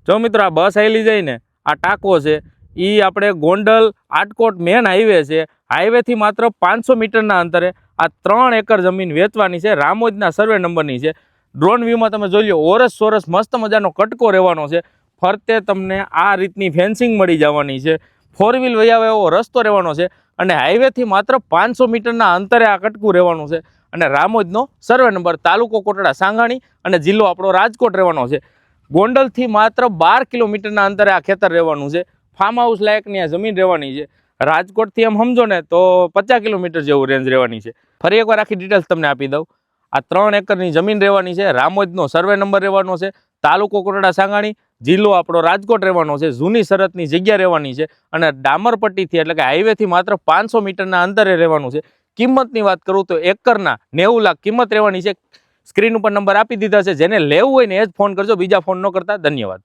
જો મિત્રો આ બસ આવેલી જાય ને આ ટાંકો છે એ આપણે ગોંડલ આટકોટ મેન હાઈવે છે. હાઈવેથી માત્ર 500 મીટરના અંતરે આ 3 એકર જમીન વેચવાની છે. રામોદના સર્વે નંબરની છે. ડ્રોન વ્યૂમાં તમે જોઈ લો, ઓરસ સોરસ મસ્ત મજાનો કટકો રહેવાનો છે. ફરતે તમને આ રીતની ફેન્સિંગ મળી જવાની છે. 4 વ્હીલ વહી આવે એવો રસ્તો રહેવાનો છે અને હાઈવેથી માત્ર 500 મીટરના અંતરે આ કટકું રહેવાનું છે. અને રામોદનો સર્વે નંબર, તાલુકો કોટડા સાંગાણી અને જિલ્લો આપણો રાજકોટ રહેવાનો છે. ગોંડલથી માત્ર 12 કિલોમીટરના અંતરે આ ખેતર રહેવાનું છે. ફાર્મ હાઉસ લાયકની આ જમીન રહેવાની છે. રાજકોટથી એમ સમજો ને તો 50 કિલોમીટર જેવું રેન્જ રહેવાની છે. ફરી એકવાર આખી ડિટેલ્સ તમને આપી દઉં. આ 3 એકરની જમીન રહેવાની છે. રામોદનો સર્વે નંબર રહેવાનો છે. તાલુકો કોટડા સાંગાણી, જિલ્લો આપણો રાજકોટ રહેવાનો છે. જૂની શરતની જગ્યા રહેવાની છે અને ડામરપટ્ટીથી એટલે કે હાઈવેથી માત્ર 500 મીટરના અંતરે રહેવાનું છે. કિંમતની વાત કરું તો એકરના 90 લાખ કિંમત રહેવાની છે. સ્ક્રીન ઉપર નંબર આપી દીધા છે. જેને લેવું હોય ને એ જ ફોન કરજો, બીજા ફોન ન કરતા. ધન્યવાદ.